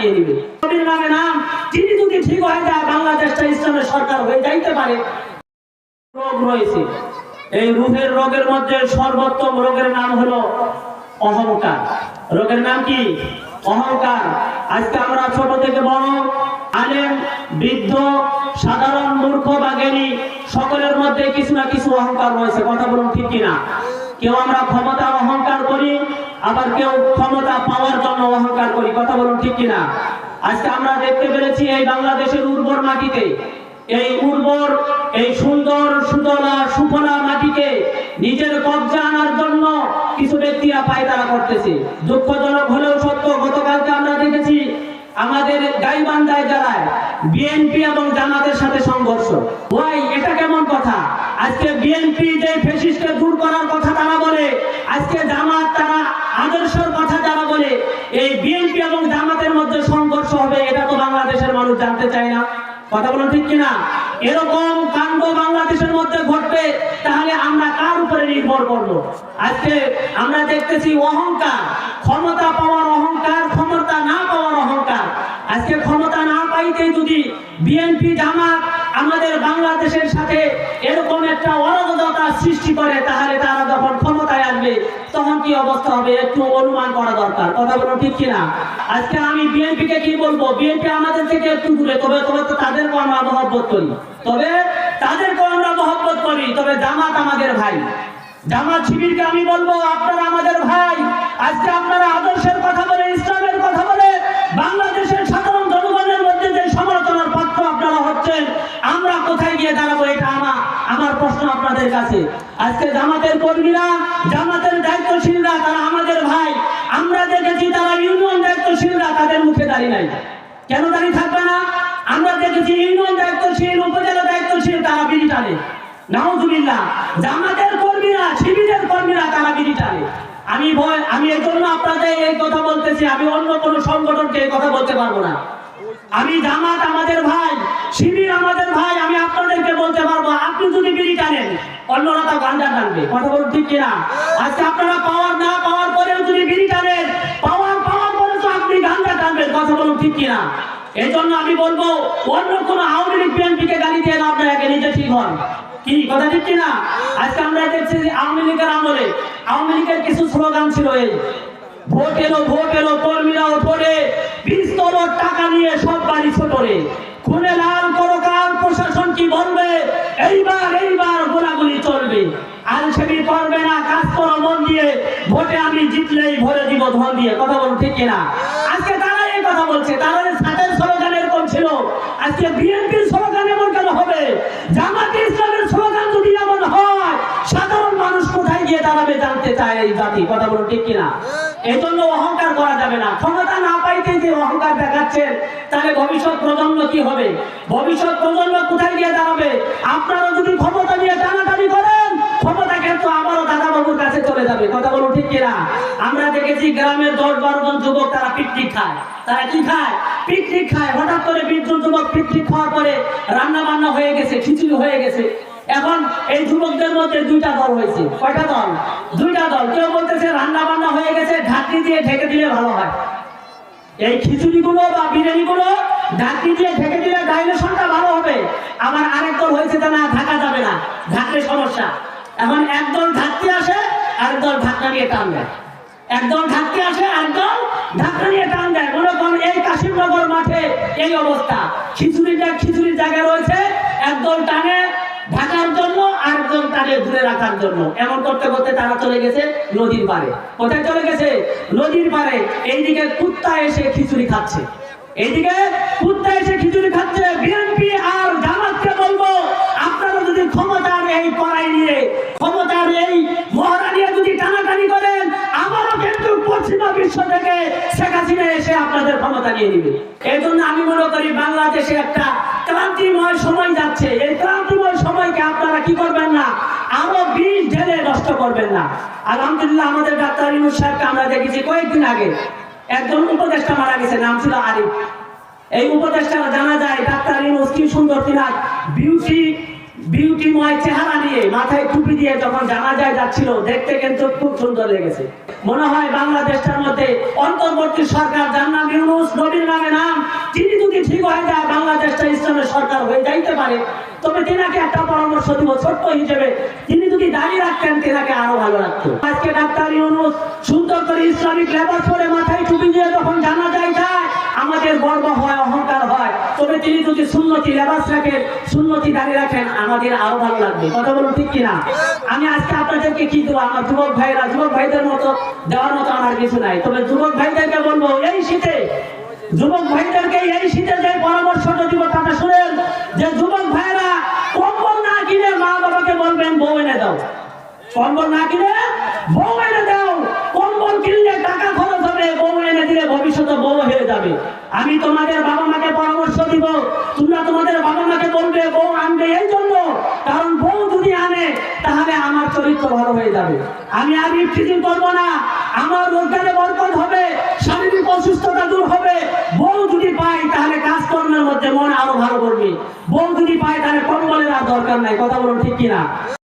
নিয়ে নিবে। নবীর নামে নাম তিনি যদি ঠিক হয়ে যায় বাংলাদেশটা ইসলামের সরকার হয়ে যাইতে পারে। রোগ রয়েছে, এই রুহের রোগের মধ্যে সর্বোত্তম রোগের নাম হলো অহংকার। রোগের নাম কি? অহংকার। আজকে আমরা ছোট থেকে বড়, আলেম, বৃদ্ধ, সাধারণ, মূর্খ বা জ্ঞানী সকলের মধ্যে কিছু না কিছু অহংকার রয়েছে। কথা বলুন ঠিক কিনা? কেউ আমরা ক্ষমতার অহংকার করি, আবার কেউ ক্ষমতা পাওয়ার জন্য অহংকার করি। কথা বলুন ঠিক কিনা? আজকে আমরা দেখতে পেরেছি এই বাংলাদেশের উর্বর মাটিতে, এই উর্বর, এই সুন্দর সুজলা সুফলা মাটিকে নিজের কবজা আনার জন্য কিছু ব্যক্তিরা পায়তারা করতেছে। দুঃখজনক হলেও সত্য, গতকালকে আমরা দেখেছি আমাদের গাইবান্ধায় জেলায় বিএনপি এবং জামাতের সাথে সংঘর্ষ। ভাই, এটা কেমন কথা? আজকে বিএনপি যে ফ্যাসিস্টকে দূর করার কথা তারা বলে, আজকে জামাত তারা আদর্শের কথা যারা বলে, এই বিএনপি এবং জামাতের মধ্যে সংঘর্ষ হবে, এটা তো বাংলাদেশের মানুষ জানতে চায় না। কথা বলুন ঠিক কিনা? এরকম কাণ্ড বাংলাদেশের মধ্যে ঘটবে, তাহলে আমরা কার উপরে নির্ভর করব? আজকে আমরা দেখতেছি অহংকার, ক্ষমতা পাওয়ার অহংকার, ক্ষমতা না পাওয়ার অহংকার। আজকে ক্ষমতা না পাইতে যদি বিএনপি জামাত আমাদের বাংলাদেশের সাথে এরকম একটা অরাজকতা সৃষ্টি করে, তাহলে তারা যখন ক্ষমতায় আসবে তখন কি অবস্থা হবে একটু অনুমান করা দরকার। কথা বলুন ঠিক কিনা? আজকে আমি বিএনপি কে কি বলবো? বিএনপি আমাদের থেকে একটু দূরে, তবে তো তাদেরকে আমরা মহব্বত করি, তবে জামাত আমাদের ভাই। জামাত শিবিরকে আমি বলবো, আপনারা আমাদের ভাই। আজকে আপনারা আদর্শের কথা বলে, ইসলামের কথা বলে বাংলাদেশের সাধারণ জনগণের মধ্যে যে সমালোচনার পাত্র আপনারা হচ্ছেন, আমরা কোথায় গিয়ে দাঁড়াবো? এটা আমার প্রশ্ন আপনাদের কাছে। আজকে জামাতের কর্মীরা, জামাতের দায়িত্বশীলরা, তারা আমাদের ভাই। আমরা দেখেছি তারা ইউনিয়ন দায়িত্বশীলরা তাদের মুখে দাঁড়িয়ে নাই। কেন দাঁড়িয়ে থাকবে না? আমরা দেখেছি ইউনিয়ন দায়িত্বশীল, উপজেলা দায়িত্বশীল তারা বিড়ি টানে। নাউজুবিল্লাহ। জামাতের কর্মীরা, শিবিরের কর্মীরা তারা বিড়ি টানে। আমি এই জন্য আপনাদের এই কথা বলতেছি, আমি অন্য কোনো সংগঠনকে এই কথা বলতে পারবো না। আমি জামাত আমাদের ভাই, শিবির আমাদের ভাই, আমি আপনাদেরকে বলতে পারবো, আপনি যদি বিড়ি টানেন অন্যরা তো গাঁজা টানবে। কথা বলুন ঠিক কিনা? আজকে আপনারা পাওয়ার না পাওয়ার পরেও যদি বিড়ি টানেন, পাওয়ার পরে তো আপনি গাঁজা টানবেন। কথা বলুন ঠিক কিনা? এই জন্য আমি বলবো, অন্য কোনো আওয়ামী লীগ বিএনপিকে গালি দিয়ে লাভ নাই, আগে নিজে ঠিক হন। কি কথা ঠিক কিনা? আজকে আমরা দেখছি আওয়ামী লীগের আমলে আওয়ামী লীগের কিছু স্লোগান ছিল, এই ভোট এলো, ভোট এলো, কর্মীরাও ভোটে, পিস্তল টাকা নিয়ে সব বাড়ি ছোটরে, খুনে লাল করো কাল, প্রশাসন কি বলবে, এইবার গোলাগুলি চলবে, আর সেটি করবে না, কাজ করো মন দিয়ে, ভোটে আমি জিতলেই ভরে দিব ধন দিয়ে। কথা বলুন ঠিক কিনা? আজকে তারা এই কথা বলছে, তাদের সাথে স্লোগান এরকম ছিল। আজকে বিএনপির স্লোগান এমন কেন হবে? জামাতে ইসলামের স্লোগান যদি এমন হয়, সাধারণ মানুষ কোথায় গিয়ে দাঁড়াবে জানতে চায় এই জাতি। কথা বলুন ঠিক কিনা? এই জন্য অহংকার করা যাবে না। ক্ষমতা না পাইতে যে অহংকার দেখাচ্ছেন, তাহলে ভবিষ্যৎ প্রজন্ম কি হবে? ভবিষ্যৎ প্রজন্ম কোথায় গিয়ে দাঁড়াবে? আপনারা যদি ক্ষমতা নিয়ে টানাটানি করেন, ক্ষমতা কিন্তু আবারও দাদা বাবুর কাছে চলে যাবে। কথা বলুন ঠিক কিনা? আমরা দেখেছি গ্রামের 10-12 জন যুবক তারা পিকনিক খায়। তারা কি খায়? পিকনিক খায়। হঠাৎ করে 20 জন যুবক পিকনিক খাওয়ার পরে রান্না বান্না হয়ে গেছে, খিচুড়ি হয়ে গেছে। এখন এই যুবকদের মধ্যে 2টা দল হয়েছে। কয়টা দল? 2টা দল। কেউ বলতেছে রান্না বান্না হয়ে গেছে, ঢাকনি দিয়ে ঢেকে দিলে ভালো হয়। এই খিচুড়িগুলো বা বিরিয়ানিগুলো ঢাকনি দিয়ে ঢেকে দিলে ডাইজেশনটা ভালো হবে। আবার আরেক দল হয়েছে যে না, ঢাকা যাবে না, ঢাকলে সমস্যা। এখন একদল ঢাকতে আসে, আরেকদল ঢাকনা নিয়ে টান দেয়। একদল ঢাকতে আসে, আরেকদল ঢাকনা নিয়ে টান দেয়। মনে করেন এই কাশিমনগর মাঠে এই অবস্থা, খিচুড়ির জায়গায় রয়েছে, একদল টানে ঢাকার জন্য, আরেকজন টানে দূরে রাখার জন্য। এমন করতে করতে তারা চলে গেছে নদীর পাড়ে। কোথায় চলে গেছে? নদীর পাড়ে। এইদিকে কুত্তা এসে খিচুড়ি খাচ্ছে, এইদিকে কুত্তা এসে খিচুড়ি খাচ্ছে। বিএনপি আর জামাতকে বলবো, আপনারা যদি ক্ষমতার এই কড়াই নিয়ে, ক্ষমতার এই মহড়া নিয়ে যদি টানাটানি করেন, আবারও কিন্তু পশ্চিমা বিশ্ব থেকে শেখ হাসিনা এসে আপনাদের ক্ষমতা নিয়ে নিবে। এই জন্য আমি মনে করি বাংলাদেশে একটা ক্রান্তিময় সময় যাচ্ছে। এই ক্রান্তিময় সময়কে আপনারা কি করবেন না, আরো 20 ঢেলে নষ্ট করবেন না। আলহামদুলিল্লাহ, আমাদের ডাক্তার ইউনূস সাহেবকে আমরা দেখেছি কয়েকদিন আগে একজন উপদেষ্টা মারা গেছে, নাম ছিল আরিফ। এই উপদেষ্টা জানা যায় ডাক্তার ইউনূস কি সুন্দর তিনার বিউটিময় চেহারা নিয়ে, মাথায় টুপি দিয়ে যখন জানাজায় যাচ্ছিল, দেখতে কিন্তু খুব সুন্দর লেগেছে। মনে হয় বাংলাদেশটার মধ্যে অন্তর্বর্তী সরকার, যার নাম ইউনূস, নবীর নামে নাম, তিনি যদি ঠিক হয়ে যায় বাংলাদেশটা ইসলামের সরকার হয়ে যাইতে পারে। তবে তিনাকে একটা পরামর্শ দিব ছোট্ট হিসেবে, তিনি যদি দাঁড়িয়ে রাখতেন তিনাকে আরো ভালো লাগতো। আজকে ডাক্তার ইউনূস সুন্দর করে ইসলামিক লেবাস পরে মাথায় টুপি দিয়ে যখন জানাজায় যায় আমাদের গর্ব হয়, অহংকার হয়। তবে তিনি যদি সুন্নতি লেবাস রাখেন, সুন্নতি দাঁড়িয়ে রাখেন, আমাদের আরো ভালো লাগবে। কথা বলুন ঠিক কিনা? আমি আজকে আপনাদেরকে কি দেবো, আমার যুবক ভাইরা, যুবক ভাইদের মতো দেওয়ার মতো আমার কিছু নাই। তবে যুবক ভাইদেরকে বলবো এই শীতে, যুবক ভাইদেরকে এই শীতে যে পরামর্শটা দিব তাতে শুনেন, যে যুবক ভাইরা কম্বল না কিনে মা বাবাকে বলবেন বউ এনে দাও। কম্বল না কিনে বউ এনে দাও। কম্বল কিনলে টাকা খরচ হবে, বউ এনে দিলে ভবিষ্যতে বউ হয়ে যাবে। আমি তোমাদের বাবা মাকে পরামর্শ দিব, তোমরা তোমাদের বাবা মাকে বলবে বউ আনবে এই জন্য, কারণ বউ যদি আনে তাহলে আমার চরিত্র ভালো হয়ে যাবে। আমি আর ইফতিজিং করবো না, আমার রোজগারে বরকত হবে, শারীরিক অসুস্থতা দূর হবে। বউ যদি পাই তাহলে কাজকর্মের মধ্যে মন আরো ভালো করবে। বউ যদি পাই তাহলে কম্বলের আর দরকার নাই। কথা বলুন ঠিক কিনা?